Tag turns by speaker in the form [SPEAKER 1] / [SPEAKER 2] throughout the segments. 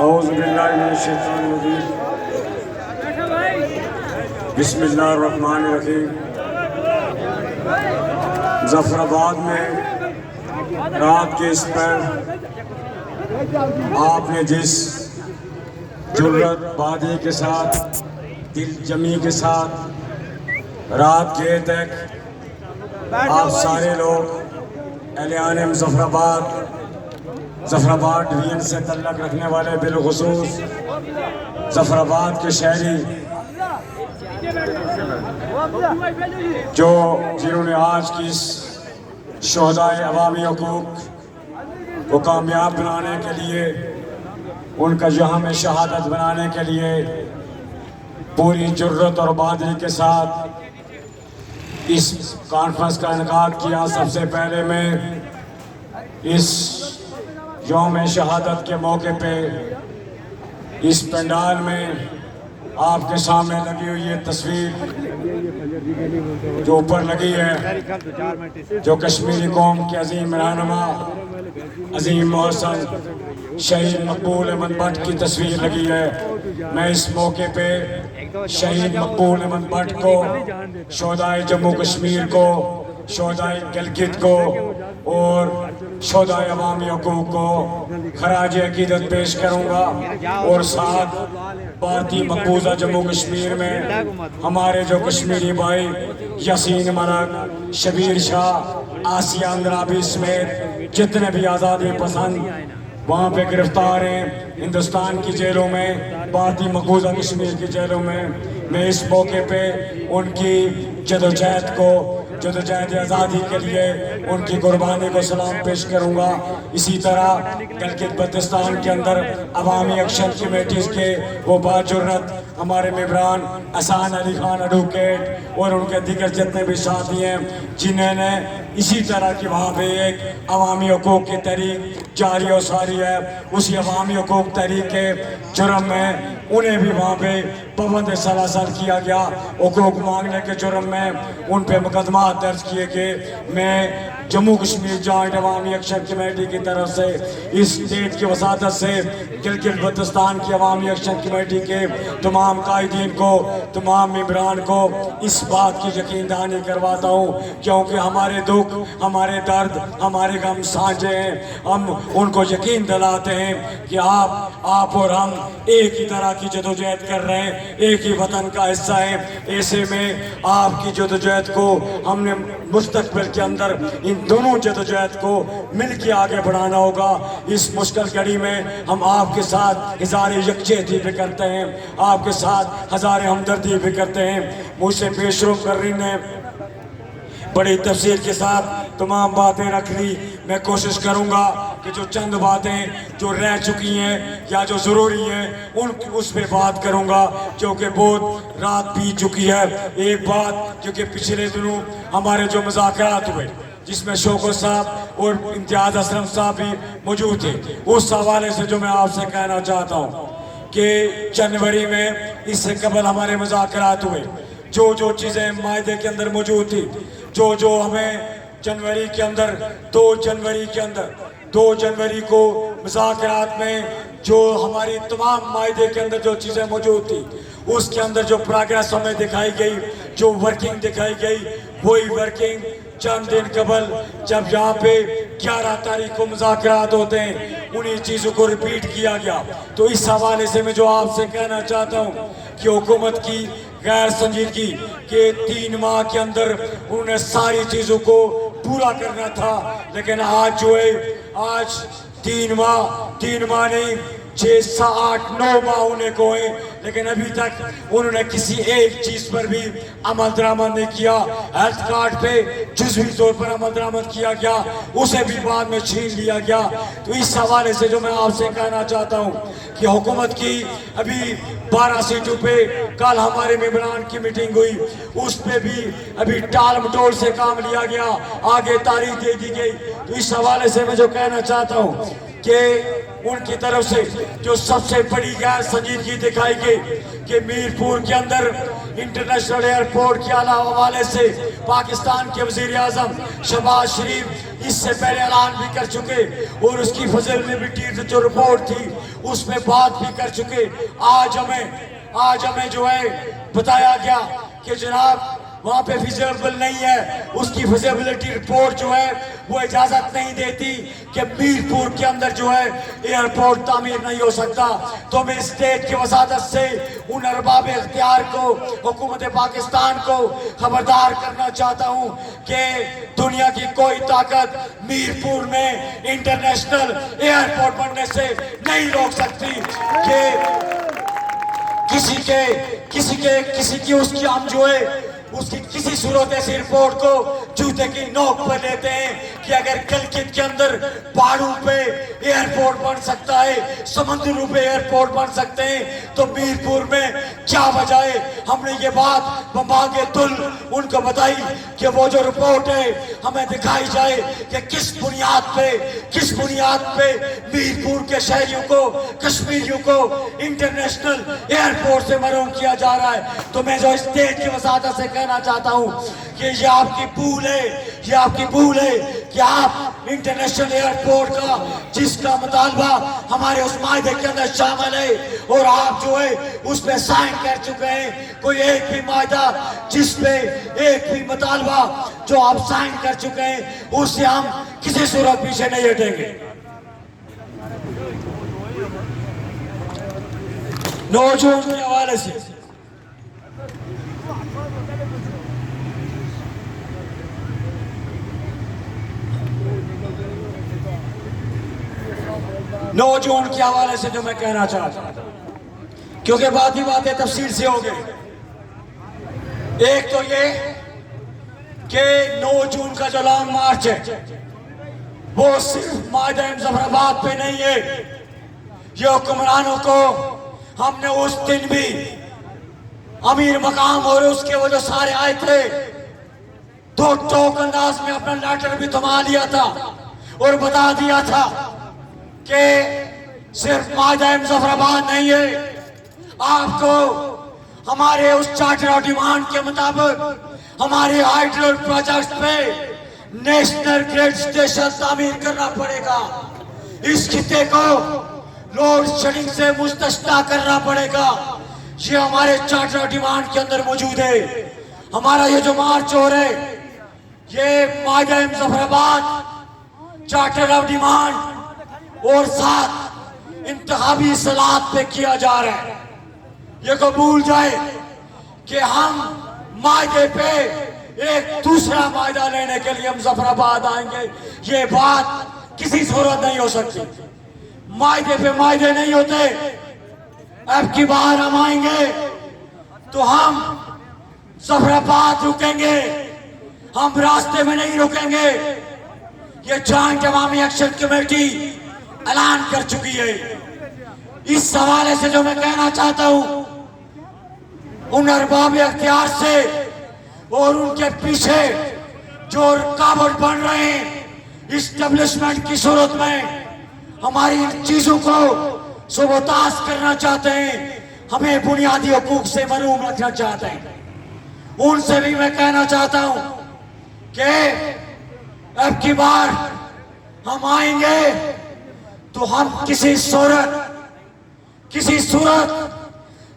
[SPEAKER 1] اعوذ باللہ من الشیطان الرجیم بسم اللہ الرحمن الرحیم۔ ظفر آباد میں رات کے اس پر آپ نے جس جرت بادی کے ساتھ دل جمی کے ساتھ رات گئے تک آپ سارے لوگ اہلیان ظفر آباد ڈویژن سے تعلق رکھنے والے بالخصوص ظفر آباد کے شہری جنہوں نے آج کی اس شہدائے عوامی حقوق کو کامیاب بنانے کے لیے، ان کا جہم شہادت بنانے کے لیے پوری جرت اور بہادری کے ساتھ اس کانفرنس کا انعقاد کیا۔ سب سے پہلے میں اس یوم شہادت کے موقع پہ اس پنڈال میں آپ کے سامنے لگی ہوئی یہ تصویر جو اوپر لگی ہے، جو کشمیری قوم کے عظیم رہنما، عظیم محسن شہید مقبول احمد بٹ کی تصویر لگی ہے۔ میں اس موقع پہ شہید مقبول احمد بٹ کو، شہدائے جموں کشمیر کو، شہدائے گلگت کو اور شہدائے عوامی حقوق کو خراج عقیدت پیش کروں گا، اور ساتھ بھارتی مقبوضہ جموں کشمیر میں ہمارے جو کشمیری بھائی یاسین ملک، شبیر شاہ، آسیہ اندرابی سمیت جتنے بھی آزادی پسند وہاں پہ گرفتار ہیں ہندوستان کی جیلوں میں، بھارتی مقبوضہ کشمیر کی جیلوں میں، میں اس موقع پہ ان کی جدوجہد آزادی کے لیے ان کی قربانی کو سلام پیش کروں گا۔ اسی طرح گلگت بلتستان کے اندر عوامی ایکشن کمیٹیز کے وہ باجرت ہمارے ممبران احسان علی خان ایڈوکیٹ اور ان کے دیگر جتنے بھی ساتھی ہیں، جنہوں نے اسی طرح کی وہاں پہ ایک عوامی حقوق کی تحریک جاری و ساری ہے، اسی عوامی حقوق تحریک کے جرم میں انہیں بھی وہاں پہ پابند سلاسل کیا گیا۔ حقوق مانگنے کے جرم میں ان پہ مقدمات درج کیے گئے۔ میں جموں کشمیر جوائنٹ عوامی ایکشن کمیٹی کی طرف سے اس اسٹیٹ کی وساطت سے گلگت بلتستان کی عوامی ایکشن کمیٹی کے تمام قائدین کو، تمام ممبران کو اس بات کی یقین دہانی کرواتا ہوں، کیونکہ ہمارے دکھ، ہمارے درد، ہمارے غم سانجھے ہیں۔ ہم ان کو یقین دلاتے ہیں کہ آپ اور ہم ایک ہی طرح کی جدوجہد کر رہے ہیں، ایک ہی وطن کا حصہ ہیں۔ ایسے میں آپ کی جدوجہد کو ہم نے مستقبل کے اندر ان دونوں جدوجہد کو مل کے آگے بڑھانا ہوگا۔ اس مشکل گھڑی میں ہم آپ کے ساتھ اظہار یکجہتی بھی کرتے ہیں، آپ کے ساتھ اظہار ہمدردی بھی کرتے ہیں۔ مجھ سے پیش رو کرنے نے بڑی تفصیل کے ساتھ تمام باتیں رکھ لی۔ میں کوشش کروں گا کہ جو چند باتیں جو رہ چکی ہیں یا جو ضروری ہیں اس پہ بات کروں گا، کیونکہ بہت رات بیت چکی ہے۔ ایک بات کیونکہ پچھلے دنوں ہمارے جو مذاکرات ہوئے جس میں شوکت صاحب اور امتیاز اسلم صاحب بھی موجود تھے، اس حوالے سے جو میں آپ سے کہنا چاہتا ہوں کہ جنوری میں اس سے قبل ہمارے مذاکرات ہوئے، جو چیزیں معاہدے کے اندر موجود تھی، جو ہمیں جنوری کے اندر 2 جنوری کو مذاکرات میں جو ہماری تمام معاہدے کے اندر جو چیزیں موجود تھی، اس کے اندر جو پروگریس ہمیں دکھائی گئی، جو ورکنگ دکھائی گئی، وہی ورکنگ چند دن قبل جب یہاں پہ 11 تاریخ کو مذاکرات ہوتے ہیں انہی چیزوں کو ریپیٹ کیا گیا۔ تو اس حوالے سے میں جو آپ سے کہنا چاہتا ہوں کہ حکومت کی غیر سنجیدگی کہ 3 ماہ کے اندر انہوں نے ساری چیزوں کو پورا کرنا تھا، لیکن آج 3 ماہ نہیں 6, 7, 9 ماہ ہونے کو ہیں، لیکن ابھی تک انہوں نے کسی ایک چیز پر بھی عمل درآمد نہیں کیا۔ ہیلتھ کارڈ پہ جزوی طور پر عمل درآمد کیا گیا، اسے بھی بعد میں چھین لیا گیا۔ تو اس حوالے سے جو میں آپ سے کہنا چاہتا ہوں کہ حکومت کی ابھی 12 سیٹوں پہ کل ہمارے ممبران کی میٹنگ ہوئی، اس پہ بھی ابھی ٹال مٹول سے کام لیا گیا، آگے تاریخ دے دی گئی۔ تو اس حوالے سے میں جو کہنا چاہتا ہوں کہ ان کی طرف سے جو سب سے بڑی غیر سنجیدگی دکھائی گئی کہ میرپور کے اندر انٹرنیشنل ایئرپورٹ کے حوالے سے پاکستان کے وزیر اعظم شہباز شریف اس سے پہلے اعلان بھی کر چکے اور اس کی فیزیبلٹی جو رپورٹ تھی اس میں بات بھی کر چکے. آج ہمیں جو ہے بتایا گیا کہ جناب وہاں پہ فیزیبل نہیں ہے. اس کی فیزیبلٹی رپورٹ جو ہے وہ اجازت نہیں دیتی کہ میرپور کے اندر جو ہے ایئرپورٹ تعمیر نہیں ہو سکتا. تو میں اسٹیٹ کی وساطت سے ان ارباب اختیار کو, حکومت پاکستان کو خبردار کرنا چاہتا ہوں کہ دنیا کی کوئی طاقت میرپور میں انٹرنیشنل ایئرپورٹ بننے سے نہیں روک سکتی. کہ کسی کی اس کی ہم جو ہے اس کی کسی صورت ایسی رپورٹ کو جوتے کی نوک پر لیتے ہیں کہ اگر کلکت کے اندر پہاڑوں پہ ایئرپورٹ بن سکتا ہے, سمندروں پہ ایئرپورٹ بن سکتے ہیں, تو میرپور میں کیا وجہ ہے. ہم نے یہ بات بمباغے دل ان کو بتائی کہ وہ جو رپورٹ ہے ہمیں دکھائی جائے کہ کس بنیاد پہ میرپور کے شہریوں کو, کشمیریوں کو انٹرنیشنل ایئرپورٹ سے محروم کیا جا رہا ہے. تو میں جو اسٹیٹ کی وساطت سے کہنا چاہتا ہوں کہ یہ آپ کی بھول ہے کہ آپ انٹرنیشنل ایئرپورٹ کا جس کا مطالبہ ہمارے اس معاہدے کے اندر شامل ہے اور آپ جو ہے اس پہ سائن کر چکے ہیں, کوئی ایک بھی معاہدہ جس پہ ایک بھی مطالبہ جو آپ سائن کر چکے ہیں اس سے ہم کسی صورت پیچھے نہیں ہٹیں گے. 9 جون کے حوالے سے جو میں کہنا چاہتا ہوں, کیونکہ باتیں تفصیل سے ہو گئی. ایک تو یہ کہ 9 جون کا جو لانگ مارچ ہے وہ صرف معاہدہ مظفرآباد پہ نہیں ہے. یہ حکمرانوں کو ہم نے اس دن بھی امیر مقام اور اس کے وہ جو سارے آئے تھے 2 ٹوک انداز میں اپنا لیٹر بھی تھما لیا تھا اور بتا دیا تھا کہ صرف معاہدہ مظفرآباد نہیں ہے, آپ کو ہمارے اس چارٹر آف ڈیمانڈ کے مطابق ہمارے ہائیڈرو پروجیکٹ پہ نیشنل گریڈ اسٹیشن تعمیر کرنا پڑے گا. اس خطے کو لوڈ شیڈنگ سے مستثنی کرنا پڑے گا. یہ ہمارے چارٹر آف ڈیمانڈ کے اندر موجود ہے. ہمارا یہ جو مارچ ہو رہا ہے یہ معاہدہ مظفرآباد, چارٹر آف ڈیمانڈ اور ساتھ انتخابی اصلاحات پہ کیا جا رہا ہے. یہ قبول جائے کہ ہم معاہدے پہ ایک دوسرا معاہدہ لینے کے لیے مظفرآباد آئیں گے, یہ بات کسی صورت نہیں ہو سکتی. معاہدے پہ معاہدے نہیں ہوتے. اب کی بار ہم آئیں گے تو ہم مظفرآباد رکیں گے, ہم راستے میں نہیں رکیں گے. یہ جوائنٹ عوامی ایکشن کمیٹی اعلان کر چکی ہے. اس حوالے سے جو میں کہنا چاہتا ہوں ان ارباب اختیار سے اور ان کے پیچھے جو رکاوٹ بن رہے ہیں اسٹیبلشمنٹ کی صورت میں ہماری ان چیزوں کو سبوتاژ کرنا چاہتے ہیں, ہمیں بنیادی حقوق سے محروم رکھنا چاہتے ہیں, ان سے بھی میں کہنا چاہتا ہوں کہ اب کی بار ہم آئیں گے تو ہم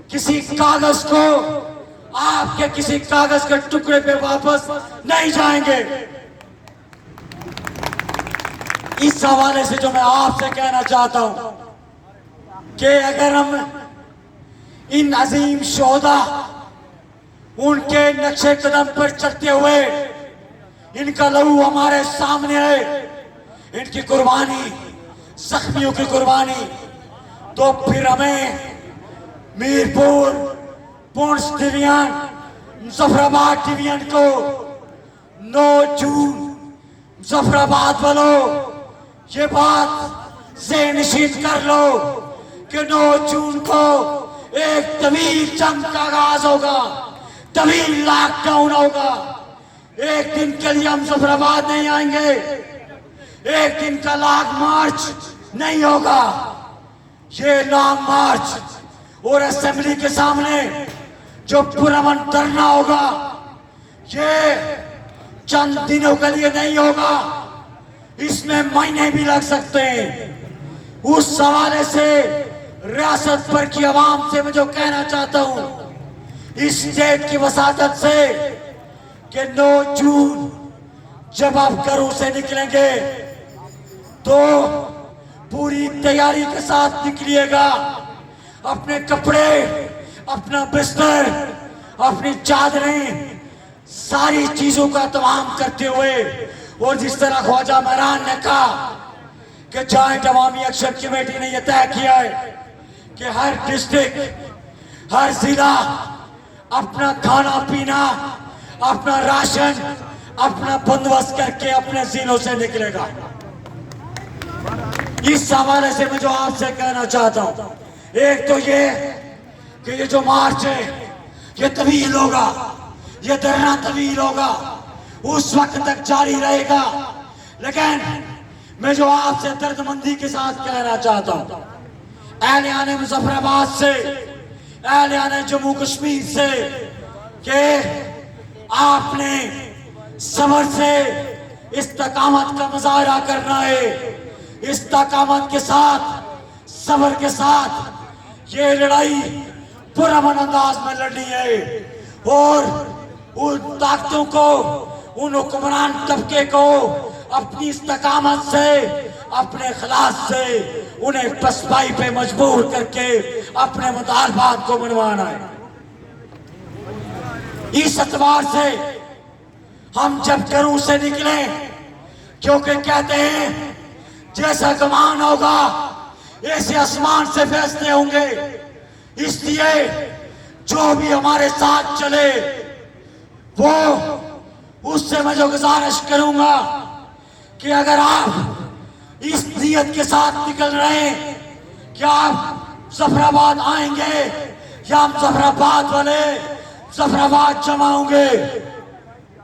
[SPEAKER 1] کسی کاغذ کو آپ کے کسی کاغذ کے ٹکڑے پہ واپس نہیں جائیں گے. اس حوالے سے جو میں آپ سے کہنا چاہتا ہوں کہ اگر ہم ان عظیم شہداء ان کے نقش قدم پر چلتے ہوئے ان کا لہو ہمارے سامنے ہے, ان کی قربانی, زخمیوں کی قربانی, تو پھر ہمیں میرپور, پونچھ ڈویژن, مظفرآباد ڈویژن کو 9 جون مظفرآباد والوں یہ بات ذہن نشین کر لو کہ 9 جون کو ایک طویل جنگ کا آغاز ہوگا, طویل لاک ڈاؤن ہوگا. ایک دن کے لیے ہم مظفرآباد نہیں آئیں گے, ایک دن کا لانگ مارچ نہیں ہوگا. یہ لانگ مارچ اور اسمبلی کے سامنے جو پرامن دھرنا ہوگا یہ چند دنوں کے لیے نہیں ہوگا, اس میں مہینے بھی لگ سکتے ہیں۔ اس حوالے سے ریاست پر کی عوام سے میں جو کہنا چاہتا ہوں اس اسٹیٹ کی وساطت سے کہ 9 جون جب آپ گھروں سے نکلیں گے تو پوری تیاری کے ساتھ نکلیے گا، اپنے کپڑے، اپنا بستر، اپنی چادریں، ساری چیزوں کا اہتمام کرتے ہوئے، اور جس طرح خواجہ مہران نے کہا کہ جوائنٹ عوامی ایکشن کمیٹی نے یہ طے کیا ہے کہ ہر ڈسٹرکٹ، ہر ضلع اپنا کھانا پینا، اپنا راشن، اپنا بندوبست کر کے اپنے ضلعوں سے نکلے گا۔ اس حوالے سے میں جو آپ سے کہنا چاہتا ہوں، ایک تو یہ کہ یہ جو مارچ ہے یہ طویل ہوگا، یہ دھرنا طویل ہوگا، اس وقت تک جاری رہے گا، لیکن میں جو آپ سے درد مندی کے ساتھ کہنا چاہتا ہوں، اہلیان مظفر آباد سے، اہلیان جموں کشمیر سے، کہ آپ نے صبر سے استقامت کا مظاہرہ کرنا ہے، استقامت کے ساتھ، صبر کے ساتھ یہ لڑائی پرامن انداز میں لڑنی ہے، اور ان طاقتوں کو، ان حکمران طبقے کو اپنی استقامت سے، اپنے اخلاص سے انہیں پسپائی پہ مجبور کر کے اپنے مطالبات کو منوانا ہے۔ اس اعتبار سے ہم جب گھروں سے نکلیں، کیونکہ کہتے ہیں جیسا گمان ہوگا ایسے آسمان سے فیصلے ہوں گے، اس لیے جو بھی ہمارے ساتھ چلے وہ اس سے میں جو گزارش کروں گا کہ اگر آپ اس نیت کے ساتھ نکل رہے ہیں کہ آپ ظفر آباد آئیں گے یا ہم ظفر آباد والے ظفر آباد جمع ہوں گے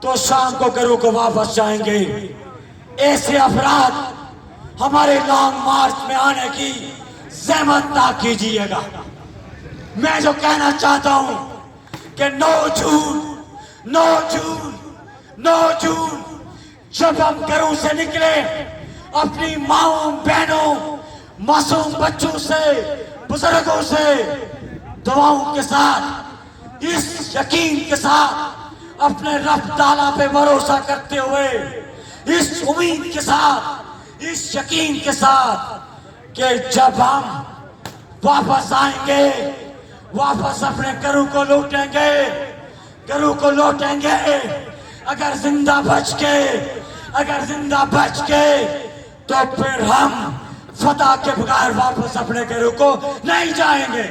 [SPEAKER 1] تو شام کو گھروں کو واپس جائیں گے، ایسے افراد ہمارے لانگ مارچ میں آنے کی زحمت نہ کیجیے گا۔ میں جو کہنا چاہتا ہوں کہ 9 جون جب ہم گھروں سے نکلے، اپنی ماؤں، بہنوں، معصوم بچوں سے، بزرگوں سے دعاؤں کے ساتھ، اس یقین کے ساتھ، اپنے رب تعالیٰ پہ بھروسہ کرتے ہوئے، اس امید کے ساتھ، اس یقین کے ساتھ کہ جب ہم واپس آئیں گے، واپس اپنے گھروں کو لوٹیں گے، گھروں کو لوٹیں گے، اگر زندہ بچ کے تو پھر ہم فتح کے بغیر واپس اپنے گھروں کو نہیں جائیں گے۔